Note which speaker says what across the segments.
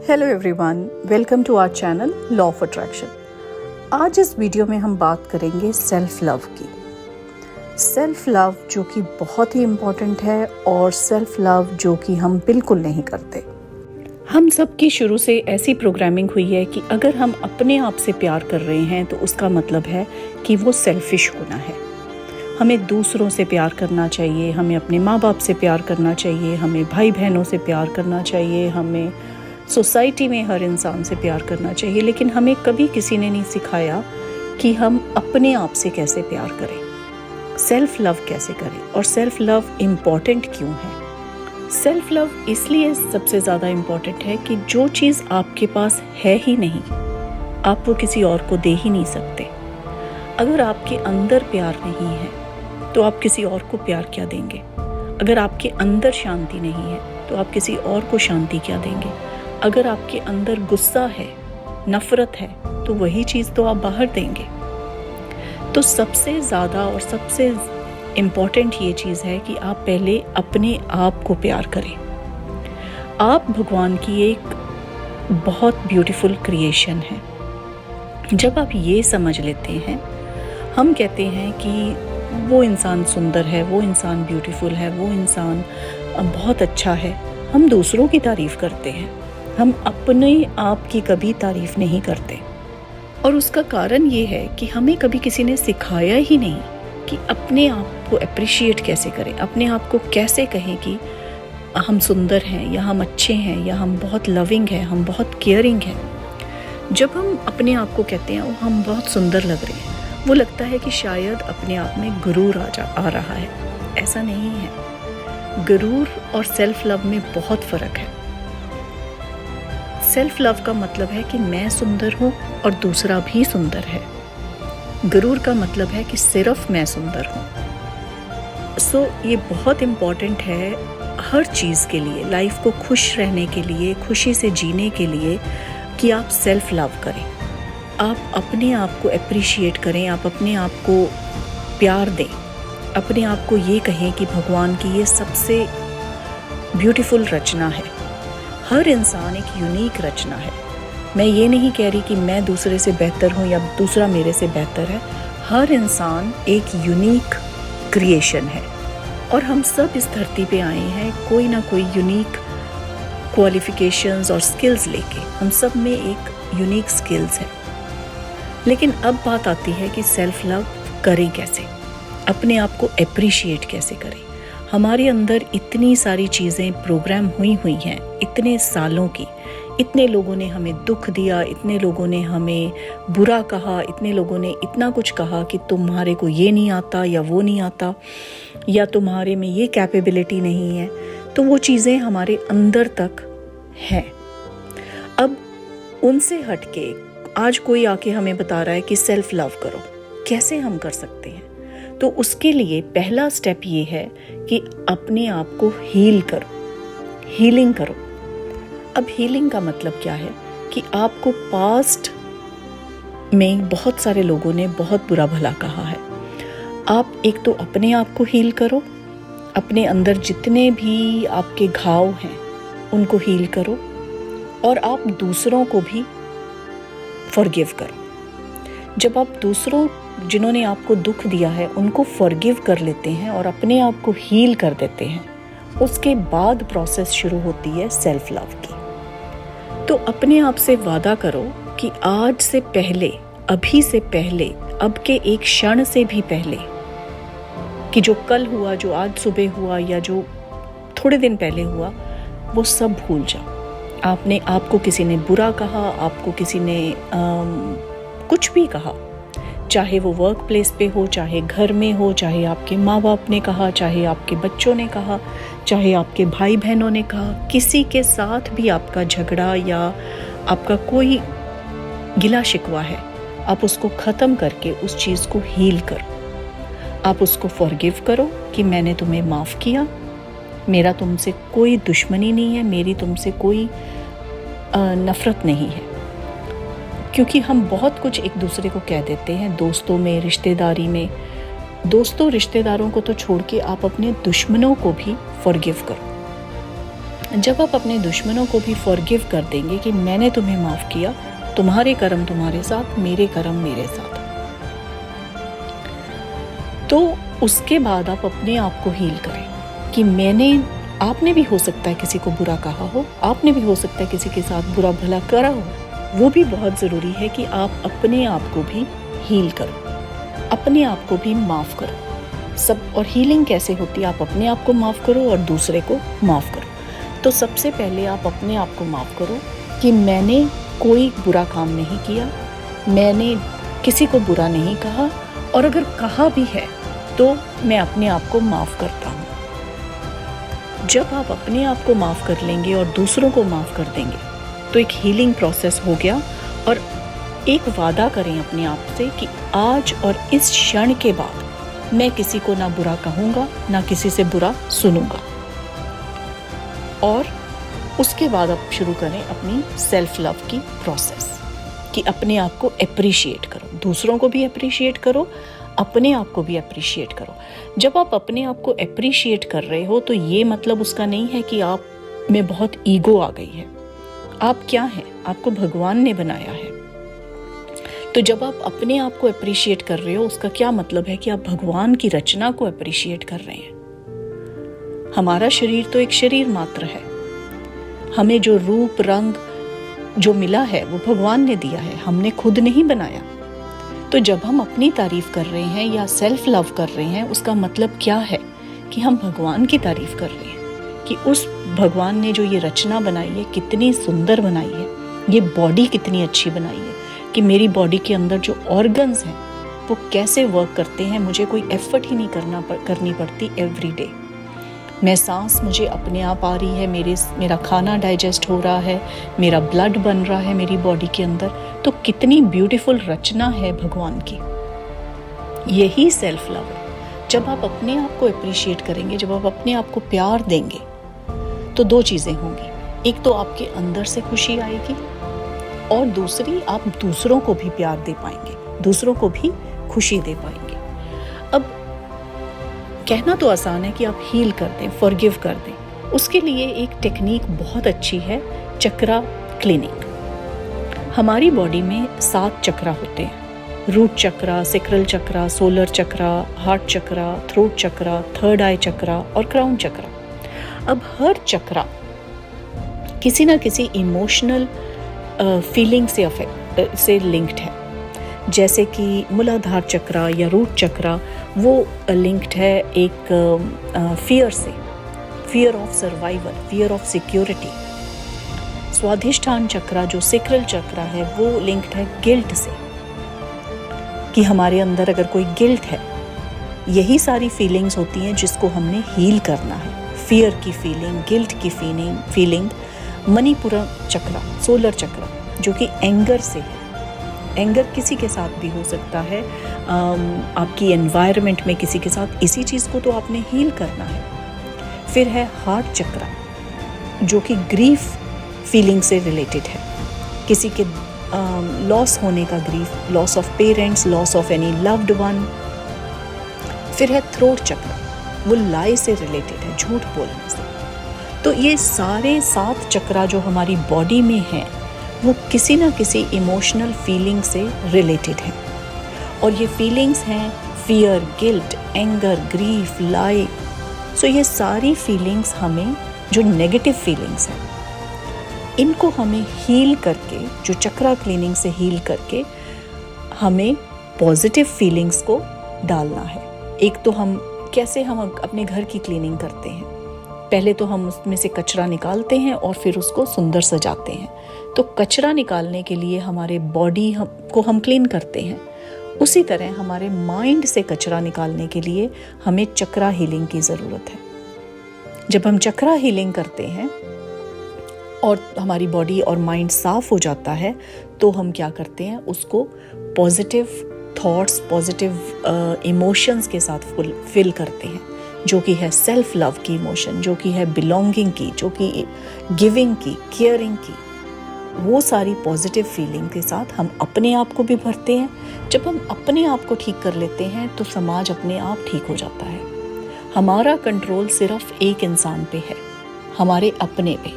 Speaker 1: Hello everyone, welcome to our channel law of attraction. आज इस video में हम बात करेंगे सेल्फ लव की। सेल्फ लव जो कि बहुत ही इम्पॉर्टेंट है और सेल्फ लव जो कि हम बिल्कुल नहीं करते। हम सब की शुरू से ऐसी प्रोग्रामिंग हुई है कि अगर हम अपने आप से प्यार कर रहे हैं तो उसका मतलब है कि वो सेल्फिश होना है। हमें दूसरों से प्यार करना चाहिए, हमें अपने माँ बाप से प्यार करना चाहिए, हमें भाई बहनों से प्यार करना चाहिए, हमें सोसाइटी में हर इंसान से प्यार करना चाहिए। लेकिन हमें कभी किसी ने नहीं सिखाया कि हम अपने आप से कैसे प्यार करें, सेल्फ लव कैसे करें और सेल्फ लव इम्पॉर्टेंट क्यों है। सेल्फ लव इसलिए सबसे ज़्यादा इम्पॉर्टेंट है कि जो चीज़ आपके पास है ही नहीं, आप वो किसी और को दे ही नहीं सकते। अगर आपके अंदर प्यार नहीं है तो आप किसी और को प्यार क्या देंगे? अगर आपके अंदर शांति नहीं है तो आप किसी और को शांति क्या देंगे? अगर आपके अंदर गुस्सा है, नफरत है, तो वही चीज़ तो आप बाहर देंगे। तो सबसे ज़्यादा और सबसे इम्पॉर्टेंट ये चीज़ है कि आप पहले अपने आप को प्यार करें। आप भगवान की एक बहुत ब्यूटीफुल क्रिएशन है। जब आप ये समझ लेते हैं, हम कहते हैं कि वो इंसान सुंदर है, वो इंसान ब्यूटीफुल है, वो इंसान बहुत अच्छा है। हम दूसरों की तारीफ़ करते हैं, हम अपने आप की कभी तारीफ़ नहीं करते। और उसका कारण ये है कि हमें कभी किसी ने सिखाया ही नहीं कि अपने आप को अप्रिशिएट कैसे करें, अपने आप को कैसे कहें कि हम सुंदर हैं या हम अच्छे हैं या हम बहुत लविंग हैं, हम बहुत केयरिंग हैं। जब हम अपने आप को कहते हैं हम बहुत सुंदर लग रहे हैं, वो लगता है कि शायद अपने आप में गुरूर आ रहा है। ऐसा नहीं है। गुरूर और सेल्फ लव में बहुत फ़र्क है। सेल्फ लव का मतलब है कि मैं सुंदर हूँ और दूसरा भी सुंदर है। गुरूर का मतलब है कि सिर्फ मैं सुंदर हूँ। सो ये बहुत इम्पॉर्टेंट है हर चीज़ के लिए, लाइफ को खुश रहने के लिए, खुशी से जीने के लिए, कि आप सेल्फ लव करें, आप अपने आप को अप्रिशिएट करें, आप अपने आप को प्यार दें, अपने आप को ये कहें कि भगवान की ये सबसे ब्यूटीफुल रचना है। हर इंसान एक यूनिक रचना है। मैं ये नहीं कह रही कि मैं दूसरे से बेहतर हूँ या दूसरा मेरे से बेहतर है। हर इंसान एक यूनिक क्रिएशन है और हम सब इस धरती पे आए हैं कोई ना कोई यूनिक क्वालिफिकेशंस और स्किल्स लेके। हम सब में एक यूनिक स्किल्स है। लेकिन अब बात आती है कि सेल्फ लव करें कैसे, अपने आप को अप्रिशिएट कैसे करें। हमारे अंदर इतनी सारी चीज़ें प्रोग्राम हुई हैं, इतने सालों की। इतने लोगों ने हमें दुख दिया, इतने लोगों ने हमें बुरा कहा, इतने लोगों ने इतना कुछ कहा कि तुम्हारे को ये नहीं आता या वो नहीं आता या तुम्हारे में ये कैपेबिलिटी नहीं है। तो वो चीज़ें हमारे अंदर तक हैं। अब उनसे हटके आज कोई आके हमें बता रहा है कि सेल्फ लव करो। कैसे हम कर सकते हैं? तो उसके लिए पहला स्टेप ये है कि अपने आप को हील करो, हीलिंग करो। अब हीलिंग का मतलब क्या है कि आपको पास्ट में बहुत सारे लोगों ने बहुत बुरा भला कहा है। आप एक तो अपने आप को हील करो, अपने अंदर जितने भी आपके घाव हैं उनको हील करो और आप दूसरों को भी फॉरगिव करो। जब आप दूसरों जिन्होंने आपको दुख दिया है उनको फॉरगिव कर लेते हैं और अपने आप को हील कर देते हैं, उसके बाद प्रोसेस शुरू होती है सेल्फ लव की। तो अपने आप से वादा करो कि आज से पहले, अभी से पहले, अब के एक क्षण से भी पहले, कि जो कल हुआ, जो आज सुबह हुआ या जो थोड़े दिन पहले हुआ, वो सब भूल जाओ। आपने आपको किसी ने बुरा कहा, आपको किसी ने कुछ भी कहा, चाहे वो वर्क प्लेस पे हो, चाहे घर में हो, चाहे आपके माँ बाप ने कहा, चाहे आपके बच्चों ने कहा, चाहे आपके भाई बहनों ने कहा, किसी के साथ भी आपका झगड़ा या आपका कोई गिला शिकवा है, आप उसको ख़त्म करके उस चीज़ को हील करो। आप उसको फॉरगिव करो कि मैंने तुम्हें माफ़ किया, मेरा तुमसे कोई दुश्मनी नहीं है, मेरी तुमसे कोई नफ़रत नहीं है। क्योंकि हम बहुत कुछ एक दूसरे को कह देते हैं, दोस्तों में, रिश्तेदारी में। दोस्तों रिश्तेदारों को तो छोड़ के आप अपने दुश्मनों को भी फॉरगिव करो। जब आप अपने दुश्मनों को भी फॉरगिव कर देंगे कि मैंने तुम्हें माफ़ किया, तुम्हारे कर्म तुम्हारे साथ, मेरे कर्म मेरे साथ, तो उसके बाद आप अपने आप को हील करें कि आपने भी हो सकता है किसी को बुरा कहा हो, आपने भी हो सकता है किसी के साथ बुरा भला करा हो। वो भी बहुत ज़रूरी है कि आप अपने आप को भी हील करो, अपने आप को भी माफ़ करो सब। और हीलिंग कैसे होती है? आप अपने आप को माफ़ करो और दूसरे को माफ़ करो। तो सबसे पहले आप अपने आप को माफ़ करो कि मैंने कोई बुरा काम नहीं किया, मैंने किसी को बुरा नहीं कहा, और अगर कहा भी है तो मैं अपने आप को माफ़ करता हूँ। जब आप अपने आप को माफ़ कर लेंगे और दूसरों को माफ़ कर देंगे तो एक हीलिंग प्रोसेस हो गया। और एक वादा करें अपने आप से कि आज और इस क्षण के बाद मैं किसी को ना बुरा कहूँगा, ना किसी से बुरा सुनूंगा। और उसके बाद आप शुरू करें अपनी सेल्फ लव की प्रोसेस कि अपने आप को एप्रिशिएट करो, दूसरों को भी एप्रिशिएट करो, अपने आप को भी एप्रिशिएट करो। जब आप अपने आप को एप्रिशिएट कर रहे हो तो ये मतलब उसका नहीं है कि आप में बहुत ईगो आ गई है। आप क्या हैं? आपको भगवान ने बनाया है। तो जब आप अपने आप को एप्रिशिएट कर रहे हो उसका क्या मतलब है कि आप भगवान की रचना को एप्रिशिएट कर रहे हैं। हमारा शरीर तो एक शरीर मात्र है, हमें जो रूप रंग जो मिला है वो भगवान ने दिया है, हमने खुद नहीं बनाया। तो जब हम अपनी तारीफ कर रहे हैं या सेल्फ लव कर रहे हैं उसका मतलब क्या है कि हम भगवान की तारीफ कर रहे हैं कि उस भगवान ने जो ये रचना बनाई है कितनी सुंदर बनाई है, ये बॉडी कितनी अच्छी बनाई है, कि मेरी बॉडी के अंदर जो ऑर्गन्स हैं वो कैसे वर्क करते हैं, मुझे कोई एफर्ट ही नहीं करनी पड़ती एवरी डे। मैं सांस मुझे अपने आप आ रही है, मेरा खाना डाइजेस्ट हो रहा है, मेरा ब्लड बन रहा है मेरी बॉडी के अंदर। तो कितनी ब्यूटीफुल रचना है भगवान की। यही सेल्फ लव है। जब आप अपने आप को अप्रिशिएट करेंगे, जब आप अपने आप को प्यार देंगे तो दो चीज़ें होंगी। एक तो आपके अंदर से खुशी आएगी और दूसरी आप दूसरों को भी प्यार दे पाएंगे, दूसरों को भी खुशी दे पाएंगे। अब कहना तो आसान है कि आप हील कर दें, फॉरगिव कर दें। उसके लिए एक टेक्निक बहुत अच्छी है, चक्रा क्लीनिंग। हमारी बॉडी में 7 चक्रा होते हैं, रूट चक्रा, सेक्रल चक्रा, सोलर चक्रा, हार्ट चक्रा, थ्रोट चक्रा, थर्ड आई चक्रा और क्राउन चक्रा। अब हर चक्रा किसी ना किसी इमोशनल फीलिंग से लिंक्ड है। जैसे कि मूलाधार चक्रा या रूट चक्रा वो लिंक्ड है एक फियर से, fear of survival, fear of security. Swadhisthana chakra जो सेक्रल चक्रा है वो लिंक्ड है गिल्ट से, कि हमारे अंदर अगर कोई गिल्ट है, यही सारी फीलिंग्स होती हैं जिसको हमने हील करना है। फियर की फीलिंग, गिल्ट की फीलिंग। मणिपुरम चक्रा, सोलर चक्रा जो कि एंगर से है। एंगर किसी के साथ भी हो सकता है, आपकी एनवायरनमेंट में किसी के साथ, इसी चीज़ को तो आपने हील करना है। फिर है हार्ट चक्रा जो कि ग्रीफ फीलिंग से रिलेटेड है, किसी के लॉस होने का grief, loss of parents, loss of any loved one. फिर है थ्रोट चक्रा, वो लाई से रिलेटेड है, झूठ बोलने से। तो ये सारे 7 चक्रा जो हमारी बॉडी में हैं वो किसी ना किसी इमोशनल फीलिंग से रिलेटेड है। और ये फीलिंग्स हैं फियर, गिल्ट, एंगर, ग्रीफ, लाई। सो ये सारी फीलिंग्स हमें, जो नेगेटिव फीलिंग्स हैं, इनको हमें हील करके, जो चक्रा क्लीनिंग से हील करके हमें पॉजिटिव फीलिंग्स को डालना है। एक तो हम अपने घर की क्लीनिंग करते हैं, पहले तो हम उसमें से कचरा निकालते हैं और फिर उसको सुंदर सजाते हैं। तो कचरा निकालने के लिए हमारे बॉडी को हम क्लीन करते हैं, उसी तरह हमारे माइंड से कचरा निकालने के लिए हमें चक्रा हीलिंग की ज़रूरत है। जब हम चक्रा हीलिंग करते हैं और हमारी बॉडी और माइंड साफ हो जाता है तो हम क्या करते हैं, उसको पॉजिटिव थॉट्स, पॉजिटिव इमोशंस के साथ फिल करते हैं, जो कि है सेल्फ लव की इमोशन, जो कि है बिलोंगिंग की, जो कि गिविंग की, केयरिंग की। वो सारी पॉजिटिव फीलिंग के साथ हम अपने आप को भी भरते हैं। जब हम अपने आप को ठीक कर लेते हैं तो समाज अपने आप ठीक हो जाता है। हमारा कंट्रोल सिर्फ एक इंसान पे है, हमारे अपने पे।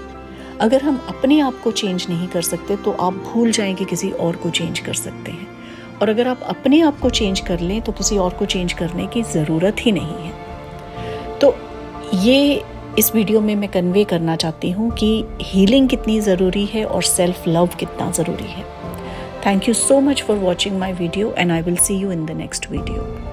Speaker 1: अगर हम अपने आप को चेंज नहीं कर सकते तो आप भूल जाएं कि किसी और को चेंज कर सकते हैं, और अगर आप अपने आप को चेंज कर लें तो किसी और को चेंज करने की ज़रूरत ही नहीं है। तो ये इस वीडियो में मैं कन्वे करना चाहती हूँ कि हीलिंग कितनी ज़रूरी है और सेल्फ लव कितना ज़रूरी है। Thank you so much for watching my video, and I will see you in the next video.